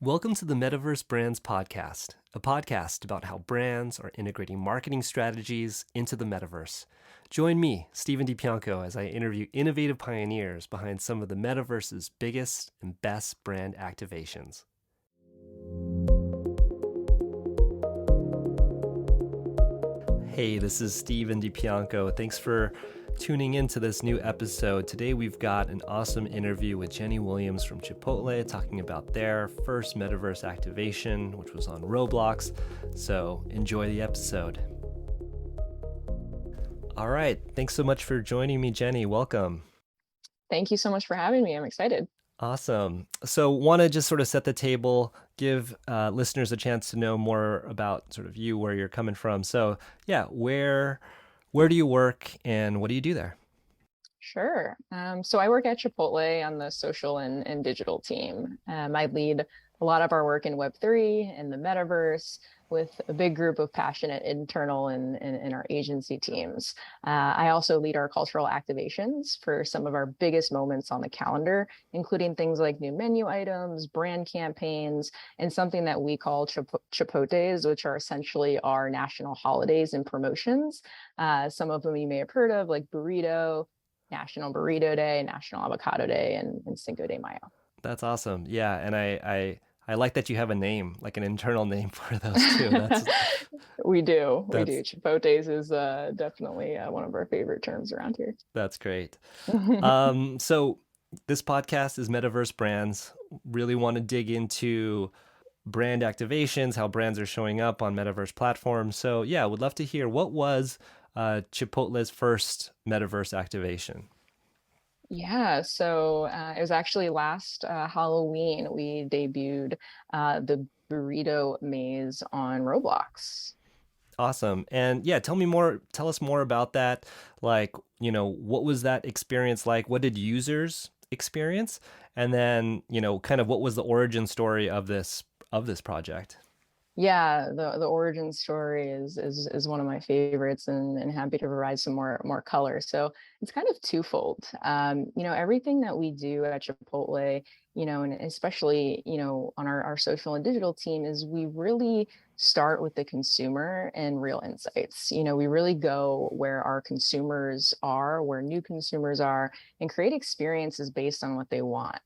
Welcome to the Metaverse Brands Podcast, a podcast about how brands are integrating marketing strategies into the metaverse. Join me, Stephen DiPianco, as I interview innovative pioneers behind some of the metaverse's biggest and best brand activations. Hey, this is Stephen DiPianco. Thanks for tuning into this new episode. Today we've got an awesome interview with Jenny Williams from Chipotle talking about their first metaverse activation, which was on Roblox. So enjoy the episode. All right. Thanks so much for joining me, Jenny. Welcome. Thank you so much for having me. I'm excited. Awesome. So want to just sort of set the table, give listeners a chance to know more about sort of you, where you're coming from. So yeah, where do you work and what do you do there? Sure. So I work at Chipotle on the social and digital team. I lead a lot of our work in Web3 and the metaverse with a big group of passionate internal and our agency teams. I also lead our cultural activations for some of our biggest moments on the calendar, including things like new menu items, brand campaigns, and something that we call Chipotles, which are essentially our national holidays and promotions. Some of them you may have heard of, like Burrito, National Burrito Day, National Avocado Day, and Cinco de Mayo. That's awesome. Yeah, and I like that you have a name, like an internal name for those too. We do. That's Chipotles is definitely one of our favorite terms around here. that's great. So this podcast is Metaverse Brands. Really want to dig into brand activations, how brands are showing up on metaverse platforms. So yeah, would love to hear what was Chipotle's first metaverse activation. Yeah, so it was actually last Halloween we debuted the burrito maze on Roblox. Awesome. And yeah, tell us more about that. Like, what was that experience like? What did users experience? And then, kind of what was the origin story of this project? Yeah, the origin story is one of my favorites, and happy to provide some more color. So it's kind of twofold. Everything that we do at Chipotle, and especially on our social and digital team, is we really start with the consumer and real insights. We really go where our consumers are, where new consumers are, and create experiences based on what they want.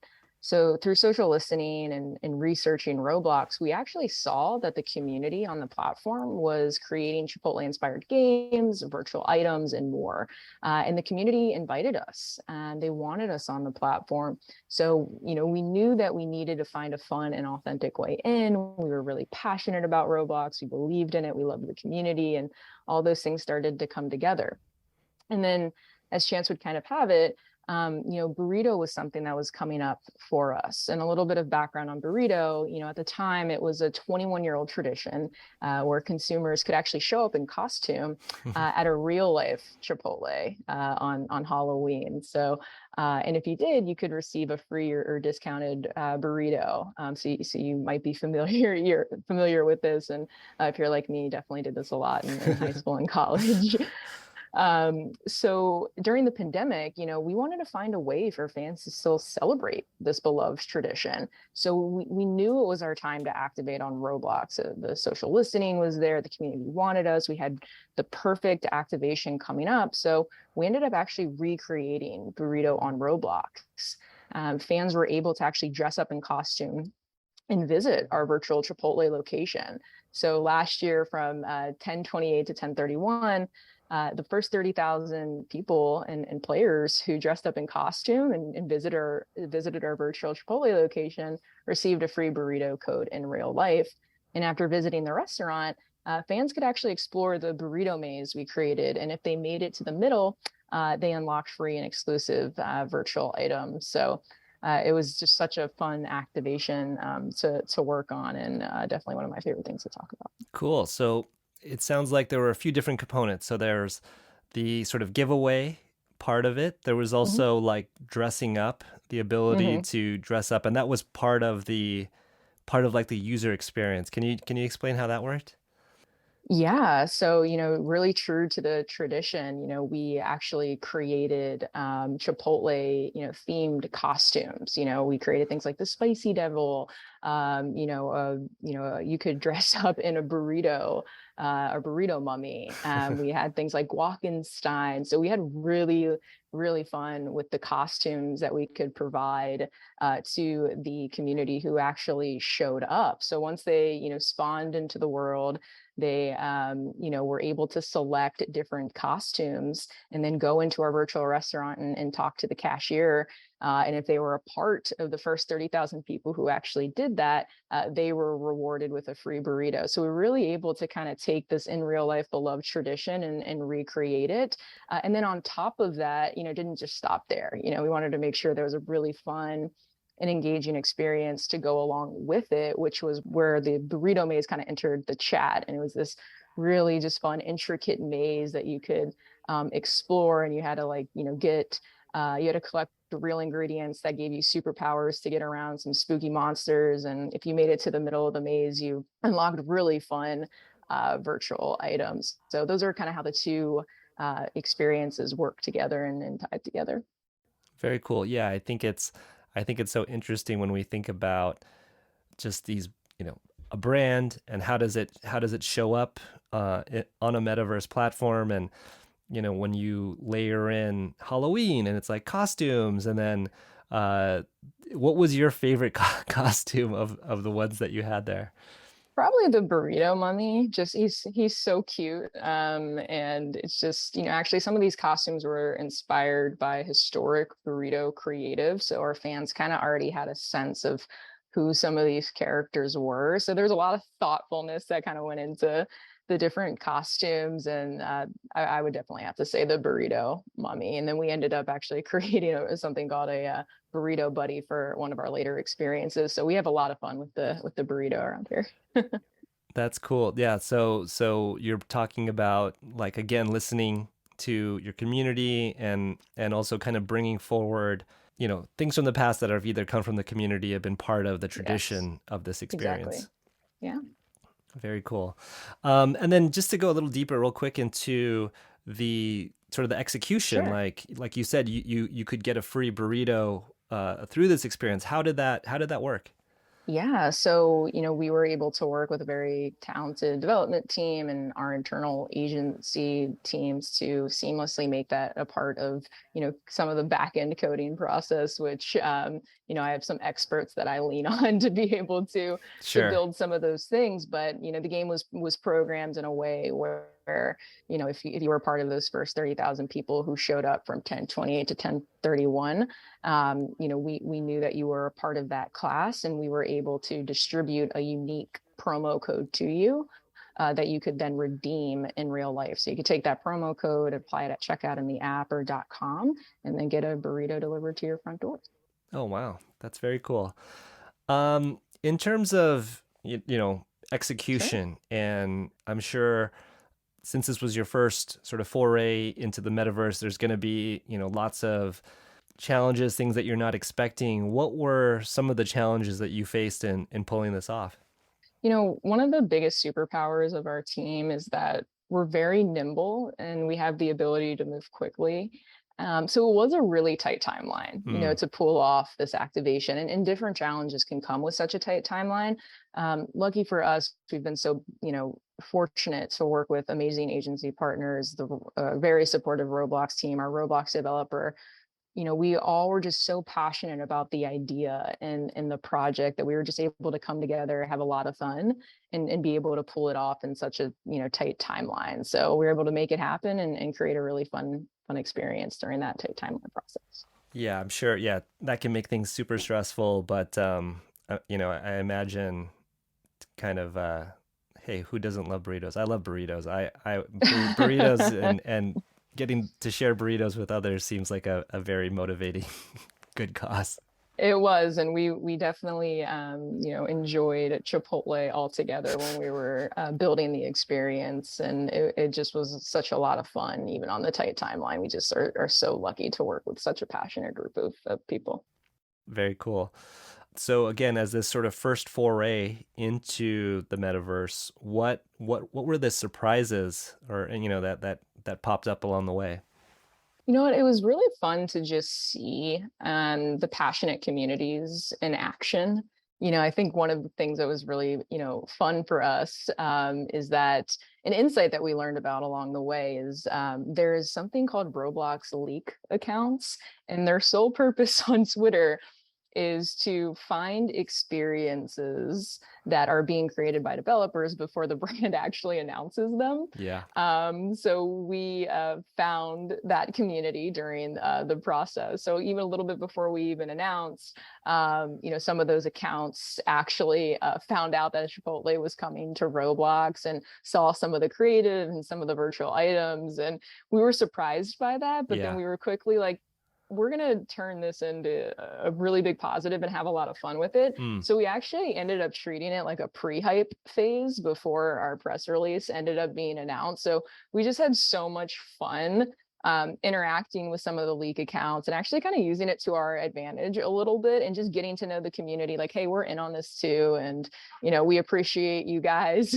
So through social listening and researching Roblox, we actually saw that the community on the platform was creating Chipotle-inspired games, virtual items, and more. And the community invited us, and they wanted us on the platform. So, we knew that we needed to find a fun and authentic way in. We were really passionate about Roblox. We believed in it. We loved the community, and all those things started to come together. And then, as chance would kind of have it, burrito was something that was coming up for us. And a little bit of background on burrito, at the time it was a 21-year-old tradition where consumers could actually show up in costume at a real life Chipotle on Halloween. So, and if you did, you could receive a free or discounted burrito. So you might be you're familiar with this. And if you're like me, definitely did this a lot in high school and college. So during the pandemic, we wanted to find a way for fans to still celebrate this beloved tradition. So we knew it was our time to activate on Roblox. So the social listening was there. The community wanted us. We had the perfect activation coming up. So we ended up actually recreating Burrito on Roblox. Fans were able to actually dress up in costume and visit our virtual Chipotle location. So last year from 10/28 to 10/31, the first 30,000 people and players who dressed up in costume and visited our virtual Chipotle location received a free burrito code in real life. And after visiting the restaurant, fans could actually explore the burrito maze we created. And if they made it to the middle, they unlocked free and exclusive virtual items. So it was just such a fun activation to work on, and definitely one of my favorite things to talk about. Cool. So it sounds like there were a few different components. So there's the sort of giveaway part of it. There was Mm-hmm. also like dressing up, the ability Mm-hmm. to dress up, and that was part of like the user experience. Can you explain how that worked? Yeah, so really true to the tradition, we actually created Chipotle, themed costumes. We created things like the spicy devil, You could dress up in a burrito mummy. We had things like Walkenstein. So we had really, really fun with the costumes that we could provide to the community who actually showed up. So once they, spawned into the world, they, were able to select different costumes and then go into our virtual restaurant and talk to the cashier. And if they were a part of the first 30,000 people who actually did that, they were rewarded with a free burrito. So we were really able to kind of take this in real life beloved tradition and recreate it. And then on top of that, didn't just stop there. We wanted to make sure there was a really fun and engaging experience to go along with it, which was where the burrito maze kind of entered the chat. And it was this really just fun, intricate maze that you could explore, and you had to you had to collect the real ingredients that gave you superpowers to get around some spooky monsters. And if you made it to the middle of the maze, you unlocked really fun virtual items. So those are kind of how the two experiences work together and tied together. Very cool. Yeah, I think it's so interesting when we think about just these, a brand and how does it show up on a metaverse platform, and when you layer in Halloween and it's like costumes, and then what was your favorite costume of the ones that you had there? Probably the burrito mummy. Just he's so cute. And it's just, actually some of these costumes were inspired by historic burrito creatives. So our fans kind of already had a sense of who some of these characters were. So there's a lot of thoughtfulness that kind of went into the different costumes. And I would definitely have to say the burrito mummy. And then we ended up actually creating something called a burrito buddy for one of our later experiences. So we have a lot of fun with the burrito around here. That's cool. Yeah. So you're talking about, like, again, listening to your community, and also kind of bringing forward, things from the past that have either come from the community, have been part of the Yes, tradition of this exactly. experience. Yeah, Very cool. And then just to go a little deeper, real quick, into the sort of the execution, sure. like you said, you could get a free burrito through this experience. How did that work? Yeah, so we were able to work with a very talented development team and our internal agency teams to seamlessly make that a part of some of the back end coding process, which I have some experts that I lean on to be able to Sure. build some of those things. But the game was programmed in a way where if you were part of those first 30,000 people who showed up from 1028 to 1031, we knew that you were a part of that class, and we were able to distribute a unique promo code to you that you could then redeem in real life. So you could take that promo code, apply it at checkout in the app or .com, and then get a burrito delivered to your front door. Oh, wow. That's very cool. In terms of, Sure. execution, and I'm sure since this was your first sort of foray into the metaverse, there's going to be, lots of challenges, things that you're not expecting. What were some of the challenges that you faced in pulling this off? One of the biggest superpowers of our team is that we're very nimble and we have the ability to move quickly. So it was a really tight timeline, Hmm. to pull off this activation, and different challenges can come with such a tight timeline. Lucky for us, we've been so, fortunate to work with amazing agency partners, the very supportive Roblox team, our Roblox developer. We all were just so passionate about the idea and the project that we were just able to come together, have a lot of fun, and be able to pull it off in such a tight timeline. So we were able to make it happen and create a really fun experience during that tight timeline process. Yeah, I'm sure. Yeah, that can make things super stressful, but I imagine kind of hey, who doesn't love burritos? I love burritos. Burritos and getting to share burritos with others seems like a very motivating good cause. It was, and we definitely enjoyed Chipotle all together when we were building the experience, and it just was such a lot of fun, even on the tight timeline. We just are so lucky to work with such a passionate group of people. Very cool. So again, as this sort of first foray into the metaverse, what were the surprises, or that popped up along the way? You know what? It was really fun to just see the passionate communities in action. I think one of the things that was really, fun for us is that an insight that we learned about along the way is there is something called Roblox leak accounts, and their sole purpose on Twitter is to find experiences that are being created by developers before the brand actually announces them. Yeah. So we found that community during the process. So even a little bit before we even announced, some of those accounts actually found out that Chipotle was coming to Roblox and saw some of the creative and some of the virtual items. And we were surprised by that, but then Yeah. we were quickly like, we're going to turn this into a really big positive and have a lot of fun with it. Mm. So we actually ended up treating it like a pre-hype phase before our press release ended up being announced. So we just had so much fun interacting with some of the leak accounts and actually kind of using it to our advantage a little bit and just getting to know the community like, hey, we're in on this too. And, we appreciate you guys,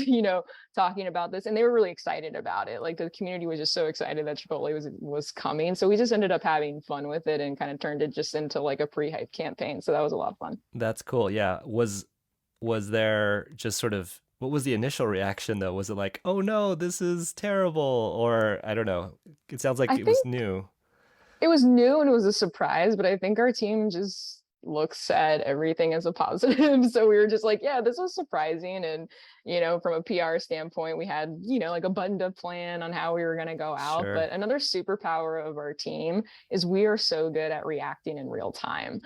talking about this. And they were really excited about it. Like the community was just so excited that Chipotle was coming. So we just ended up having fun with it and kind of turned it just into like a pre-hype campaign. So that was a lot of fun. That's cool. Yeah. Was there just sort of what was the initial reaction though? Was it like, "Oh no, this is terrible," or I don't know. It sounds like I it was think new. it was new and it was a surprise, but I think our team just looks at everything as a positive. So we were just like, yeah, this was surprising. And, from a PR standpoint, we had, like a buttoned up plan on how we were going to go out. Sure. But another superpower of our team is we are so good at reacting in real time.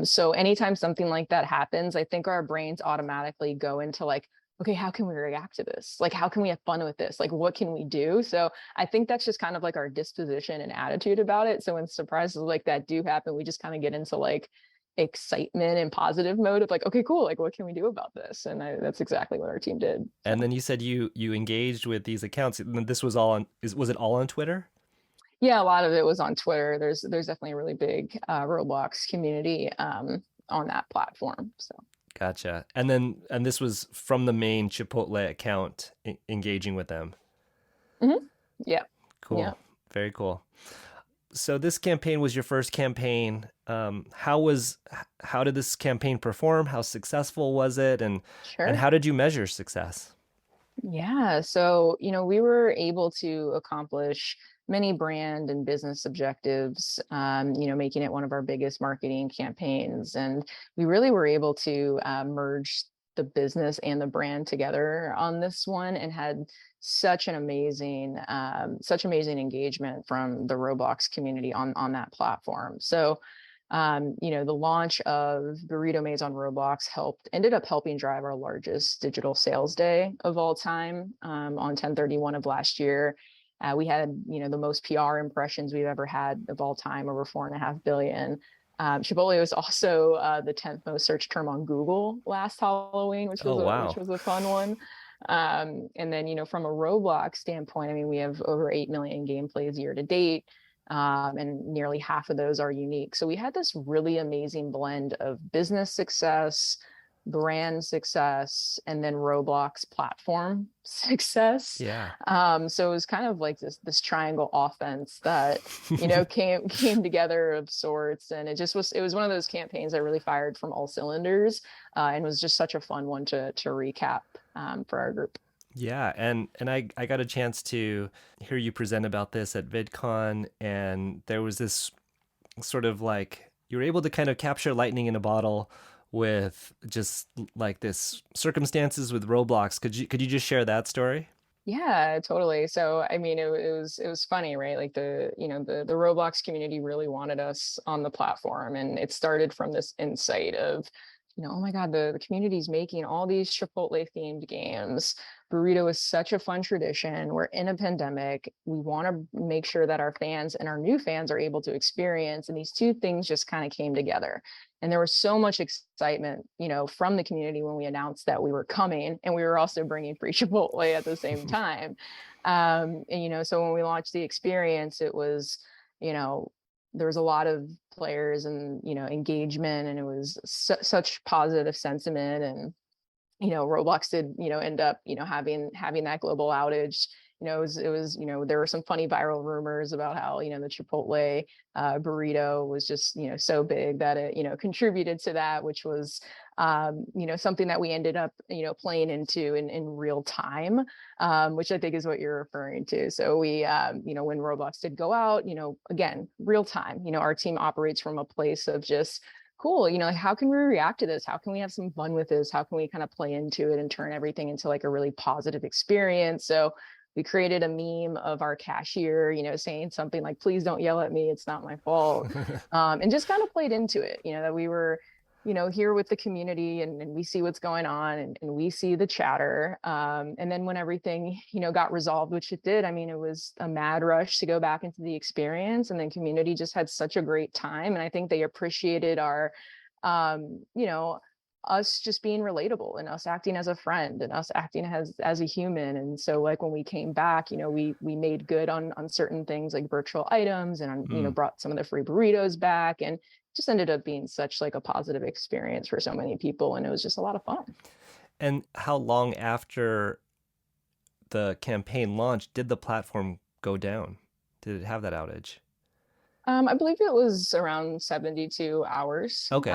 So anytime something like that happens, I think our brains automatically go into like, okay, how can we react to this? Like, how can we have fun with this? Like, what can we do? So I think that's just kind of like our disposition and attitude about it. So when surprises like that do happen, we just kind of get into like excitement and positive mode of like, okay, cool. Like, what can we do about this? And that's exactly what our team did. So And then you said you engaged with these accounts. This was all on was it all on Twitter? yeah, a lot of it was on Twitter. There's definitely a really big Roblox community on that platform. So Gotcha. And this was from the main Chipotle account engaging with them. mhm. Yeah, yeah. Cool. Very cool. So this campaign was your first campaign. How did this campaign perform? How successful was it? And Sure. how did you measure success? Yeah. So, we were able to accomplish many brand and business objectives, making it one of our biggest marketing campaigns. And we really were able to merge the business and the brand together on this one and had such amazing engagement from the Roblox community on that platform. So, the launch of Burrito Maze on Roblox ended up helping drive our largest digital sales day of all time on 10/31 of last year. We had, the most PR impressions we've ever had of all time, over 4.5 billion. Chipotle was also the 10th most searched term on Google last Halloween, which Oh, which wow. was a fun one. And then, from a Roblox standpoint, I mean, we have over 8 million gameplays year to date, and nearly half of those are unique. So we had this really amazing blend of business success, brand success, and then Roblox platform success. Yeah. So it was kind of like this triangle offense that came together of sorts, and it was one of those campaigns that really fired from all cylinders, and was just such a fun one to recap for our group. Yeah, and I got a chance to hear you present about this at VidCon, and there was this sort of like you were able to kind of capture lightning in a bottle with just like this circumstances with Roblox. Could you just share that story? Yeah, totally. So, I mean, it was funny, right? Like the Roblox community really wanted us on the platform, and it started from this insight of, oh my God, the community's making all these Chipotle themed games. Burrito is such a fun tradition. We're in a pandemic. We want to make sure that our fans and our new fans are able to experience. And these two things just kind of came together. And there was so much excitement, from the community when we announced that we were coming, and we were also bringing free Chipotle at the same time. And so when we launched the experience, it was, there was a lot of players and engagement, and it was such positive sentiment. And Roblox did end up having that global outage there were some funny viral rumors about how, the Chipotle burrito was just, so big that it, contributed to that, which was, something that we ended up, playing into in real time, which I think is what you're referring to. So we, when Roblox did go out, again, real time, our team operates from a place of just, cool, like, how can we react to this? How can we have some fun with this? How can we kind of play into it and turn everything into like a really positive experience? So we created a meme of our cashier, saying something like, please don't yell at me, it's not my fault. And just kind of played into it, that we were, here with the community, and we see what's going on, and we see the chatter. And then when everything, got resolved, which it did, I mean, it was a mad rush to go back into the experience, and then community just had such a great time. And I think they appreciated our, us just being relatable, and us acting as a friend, and us acting as a human. And so like when we came back, we made good on certain things like virtual items, and brought some of the free burritos back, and just ended up being such like a positive experience for so many people, and it was just a lot of fun. And how long after the campaign launched did the platform go down? Did it have that outage? I believe it was around 72 hours. Okay.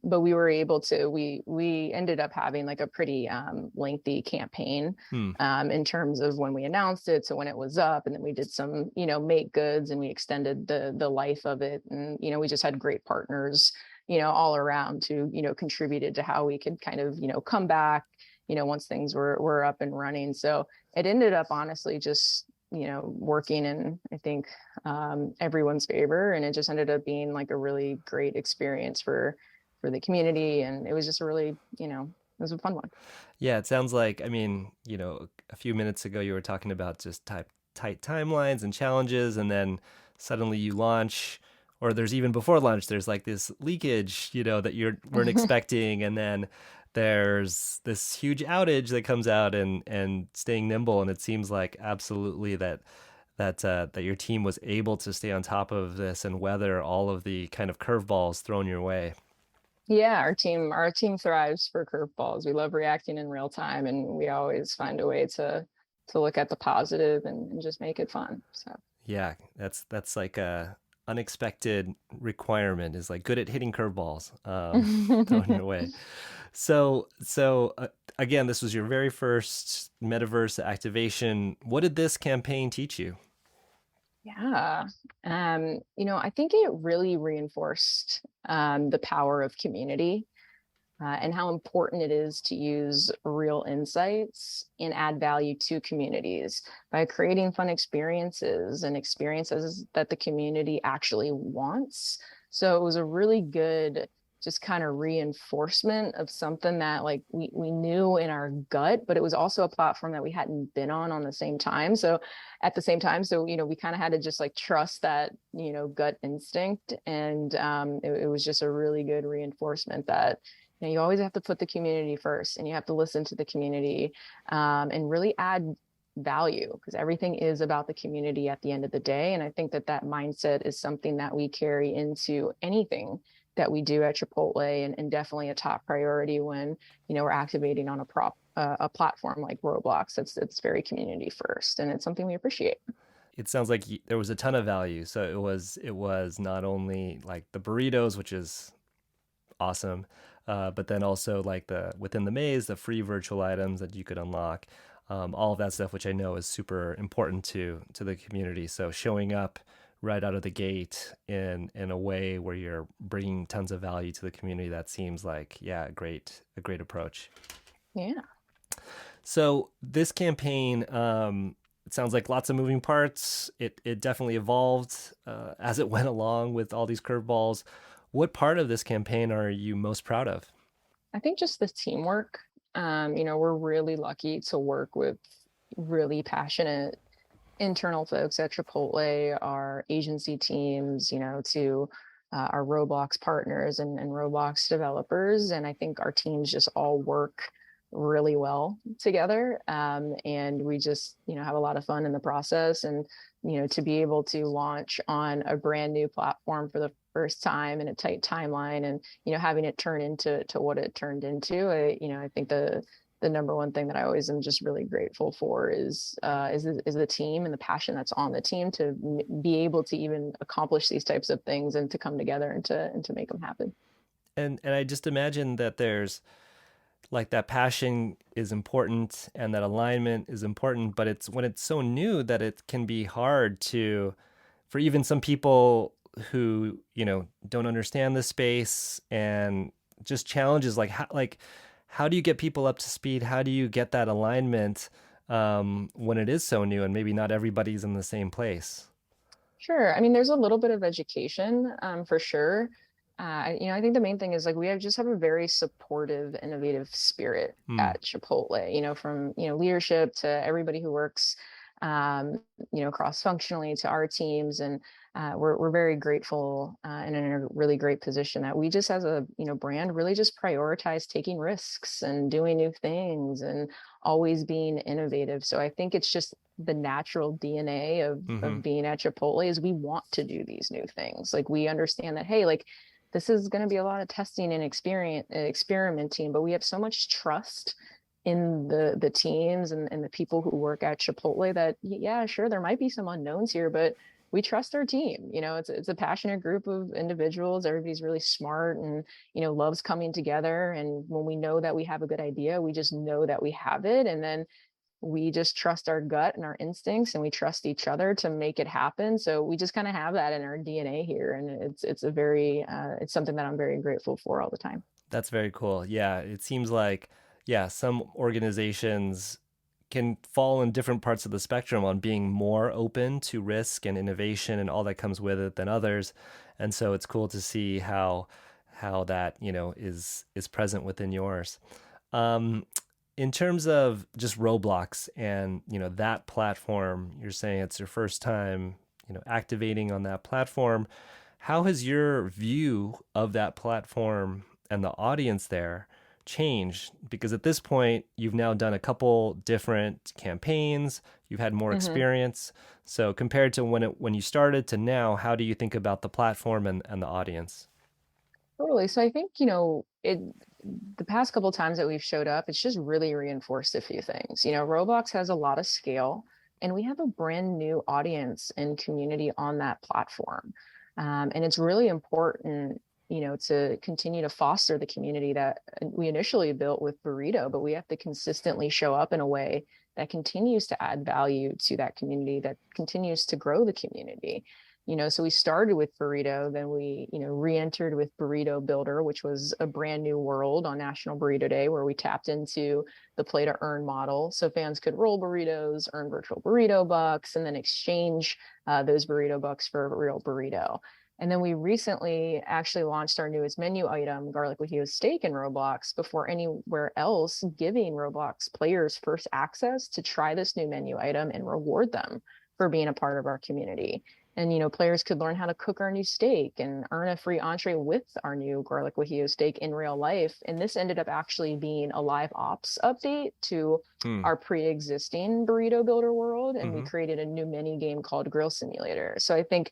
But we were able to, we ended up having like a pretty lengthy campaign Hmm. in terms of when we announced it to when it was up. And then we did some, make goods, and we extended the life of it. And, we just had great partners, all around who, contributed to how we could kind of, come back, once things were up and running. So it ended up honestly just, working in, I think, everyone's favor. And it just ended up being like a really great experience for the community. And it was just a really, it was a fun one. Yeah, it sounds like, I mean, a few minutes ago you were talking about just tight timelines and challenges, and then suddenly you launch, or there's even before launch, there's like this leakage, that you weren't expecting, and then there's this huge outage that comes out, and staying nimble. And it seems like absolutely that your team was able to stay on top of this and weather all of the kind of curveballs thrown your way. Yeah, our team thrives for curveballs. We love reacting in real time, and we always find a way to look at the positive, and just make it fun. So Yeah, that's like a unexpected requirement, is like good at hitting curveballs thrown your way. So again, this was your very first metaverse activation. What did this campaign teach you? yeah, I think it really reinforced the power of community, and how important it is to use real insights and add value to communities by creating fun experiences, and experiences that the community actually wants. So it was a really good just kind of reinforcement of something that like we knew in our gut, but it was also a platform that we hadn't been on the same time. So at the same time, so we kind of had to just like trust that gut instinct. And it was just a really good reinforcement that you always have to put the community first, and you have to listen to the community, and really add value, because everything is about the community at the end of the day. And I think that mindset is something that we carry into anything that we do at Chipotle, and definitely a top priority when we're activating on a platform like Roblox. It's very community first, and it's something we appreciate. It sounds like there was a ton of value. So it was not only like the burritos, which is awesome, but then also like the within the maze, the free virtual items that you could unlock, all of that stuff, which I know is super important to the community. So showing up right out of the gate in a way where you're bringing tons of value to the community, that seems like, yeah, a great approach. Yeah. So this campaign, it sounds like lots of moving parts. It definitely evolved as it went along with all these curveballs. What part of this campaign are you most proud of? I think just the teamwork. We're really lucky to work with really passionate internal folks at Chipotle, our agency teams, to our Roblox partners, and Roblox developers. And I think our teams just all work really well together. And we just, have a lot of fun in the process. And, to be able to launch on a brand new platform for the first time in a tight timeline, and, having it turn into what it turned into, I think the the number one thing that I always am just really grateful for is the team and the passion that's on the team to be able to even accomplish these types of things and to come together and to make them happen. And I just imagine that there's like that passion is important and that alignment is important, but it's when it's so new that it can be hard to for even some people who, don't understand the space and just challenges like how do you get people up to speed? How do you get that alignment when it is so new and maybe not everybody's in the same place? Sure. I mean, there's a little bit of education, for sure. I think the main thing is like we have a very supportive, innovative spirit Hmm. at Chipotle, from, leadership to everybody who works, um, cross-functionally to our teams. And we're very grateful and in a really great position that we just as a, brand really just prioritize taking risks and doing new things and always being innovative. So I think it's just the natural DNA Mm-hmm. of being at Chipotle is we want to do these new things. Like we understand that, hey, like this is going to be a lot of testing and experimenting, but we have so much trust in the teams and the people who work at Chipotle that yeah, sure, there might be some unknowns here, but we trust our team. It's a passionate group of individuals. Everybody's really smart and loves coming together. And when we know that we have a good idea, we just know that we have it, and then we just trust our gut and our instincts, and we trust each other to make it happen. So we just kind of have that in our DNA here, and it's a very it's something that I'm very grateful for all the time. That's very cool. Yeah, it seems like, yeah, some organizations can fall in different parts of the spectrum on being more open to risk and innovation and all that comes with it than others. And so it's cool to see how that, is present within yours. Um, in terms of just Roblox and, that platform, you're saying it's your first time, activating on that platform. How has your view of that platform and the audience there changed? Because at this point, you've now done a couple different campaigns, you've had more Hmm. experience. So compared to when you started to now, how do you think about the platform and the audience? Totally. So I think, the past couple times that we've showed up, it's just really reinforced a few things. Roblox has a lot of scale, and we have a brand new audience and community on that platform. And it's really important, to continue to foster the community that we initially built with Burrito, but we have to consistently show up in a way that continues to add value to that community, that continues to grow the community. So we started with Burrito, then we, re-entered with Burrito Builder, which was a brand new world on National Burrito Day, where we tapped into the play to earn model. So fans could roll burritos, earn virtual burrito bucks, and then exchange those burrito bucks for a real burrito. And then we recently actually launched our newest menu item, garlic guajillo steak in Roblox, before anywhere else, giving Roblox players first access to try this new menu item and reward them for being a part of our community. And players could learn how to cook our new steak and earn a free entree with our new garlic guajillo steak in real life. And this ended up actually being a live ops update to Hmm. our pre-existing burrito builder world, and we Mm-hmm. created a new mini game called Grill Simulator. So I think,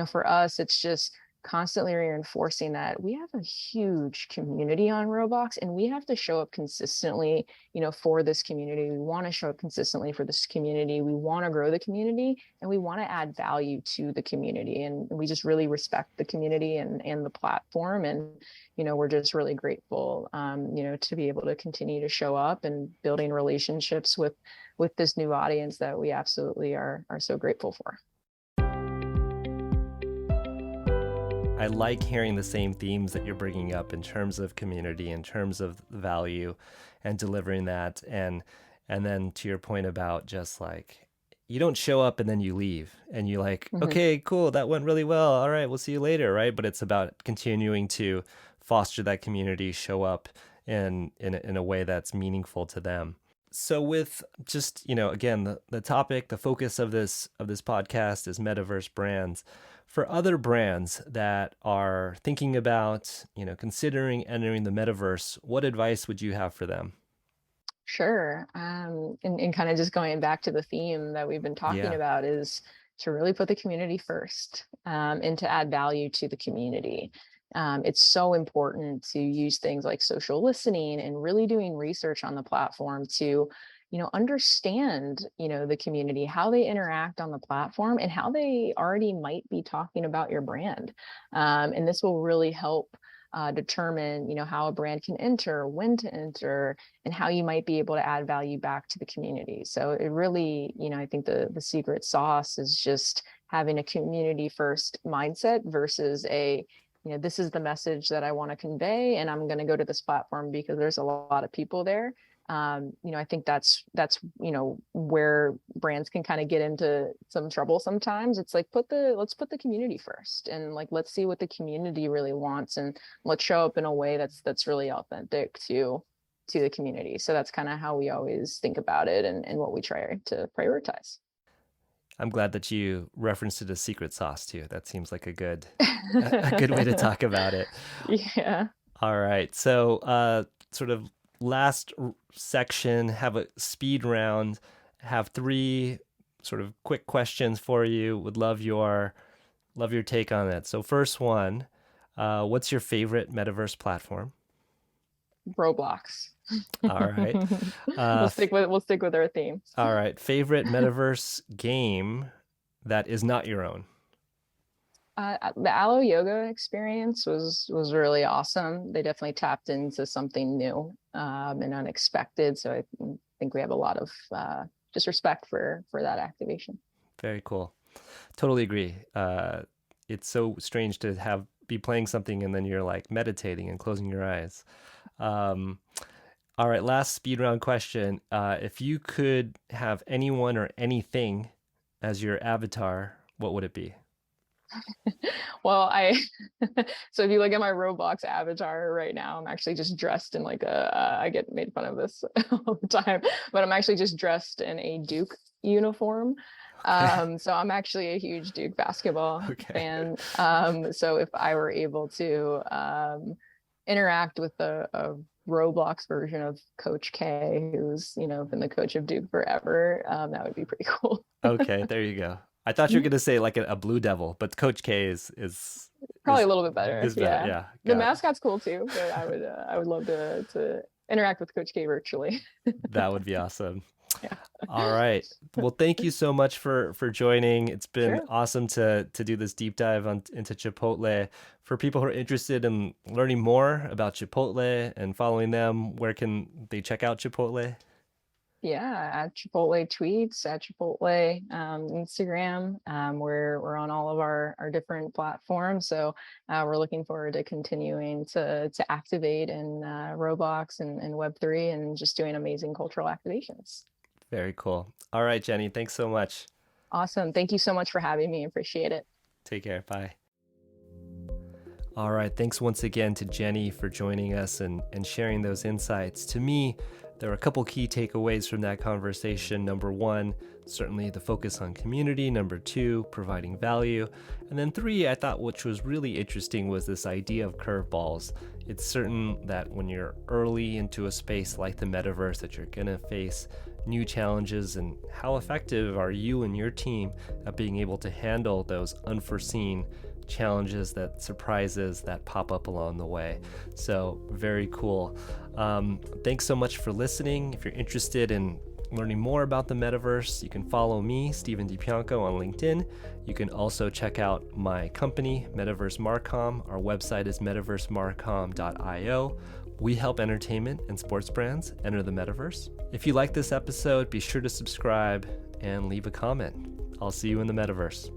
for us, it's just constantly reinforcing that we have a huge community on Roblox, and we have to show up consistently, for this community. We want to show up consistently for this community. We want to grow the community, and we want to add value to the community. And we just really respect the community and the platform. And, we're just really grateful, to be able to continue to show up and building relationships with this new audience that we absolutely are so grateful for. I like hearing the same themes that you're bringing up in terms of community, in terms of value, and delivering that, and then to your point about just like you don't show up and then you leave and you like, Mhm. okay, cool, that went really well. All right, we'll see you later, right? But it's about continuing to foster that community, show up in a way that's meaningful to them. So with just, again, the topic, the focus of this podcast is metaverse brands. For other brands that are thinking about, considering entering the metaverse, what advice would you have for them? Sure. And kind of just going back to the theme that we've been talking Yeah. about is to really put the community first, and to add value to the community. It's so important to use things like social listening and really doing research on the platform to, understand, the community, how they interact on the platform and how they already might be talking about your brand. And this will really help determine, how a brand can enter, when to enter, and how you might be able to add value back to the community. So it really, I think the secret sauce is just having a community first mindset versus this is the message that I want to convey, and I'm going to go to this platform because there's a lot of people there. I think that's where brands can kind of get into some trouble sometimes. It's like let's put the community first, and like let's see what the community really wants, and let's show up in a way that's really authentic to the community. So that's kind of how we always think about it, and what we try to prioritize. I'm glad that you referenced it as secret sauce too. That seems like a good way to talk about it. Yeah. All right. So sort of last section, have a speed round, have 3 sort of quick questions for you. Would love your take on it. So first one, what's your favorite metaverse platform? Roblox. All right. We'll stick with our theme. All right. Favorite metaverse game that is not your own? The Alo Yoga experience was really awesome. They definitely tapped into something new and unexpected. So I think we have a lot of just respect for that activation. Very cool. Totally agree. It's so strange to be playing something and then you're like meditating and closing your eyes. All right, last speed round question. If you could have anyone or anything as your avatar, what would it be? Well, so if you look at my Roblox avatar right now, I'm actually just dressed in like I get made fun of this all the time, but I'm actually just dressed in a Duke uniform. Okay. So I'm actually a huge Duke basketball fan. So if I were able to interact with a Roblox version of Coach K, who's, been the coach of Duke forever, that would be pretty cool. Okay, there you go. I thought you were going to say like a Blue Devil, but Coach K is probably a little bit better. Yeah. The mascot's cool too, but I would love to interact with Coach K virtually. That would be awesome. Yeah. All right. Well, thank you so much for joining. It's been awesome to do this deep dive into Chipotle. For people who are interested in learning more about Chipotle and following them, where can they check out Chipotle? Yeah, at Chipotle tweets, at Chipotle Instagram. We're on all of our different platforms. So we're looking forward to continuing to activate in Roblox and Web3 and just doing amazing cultural activations. Very cool. All right, Jenny, thanks so much. Awesome. Thank you so much for having me. Appreciate it. Take care. Bye. All right. Thanks once again to Jenny for joining us and sharing those insights. To me, there are a couple key takeaways from that conversation. Number 1, certainly the focus on community. Number 2, providing value. And then 3, I thought which was really interesting was this idea of curveballs. It's certain that when you're early into a space like the metaverse that you're going to face new challenges, and how effective are you and your team at being able to handle those unforeseen challenges, that surprises that pop up along the way. So very cool. Thanks so much for listening. If you're interested in learning more about the metaverse, you can follow me, Steven DiPianco, on LinkedIn. You can also check out my company, Metaverse Marcom. Our website is metaversemarcom.io. We help entertainment and sports brands enter the metaverse. If you like this episode, be sure to subscribe and leave a comment. I'll see you in the metaverse.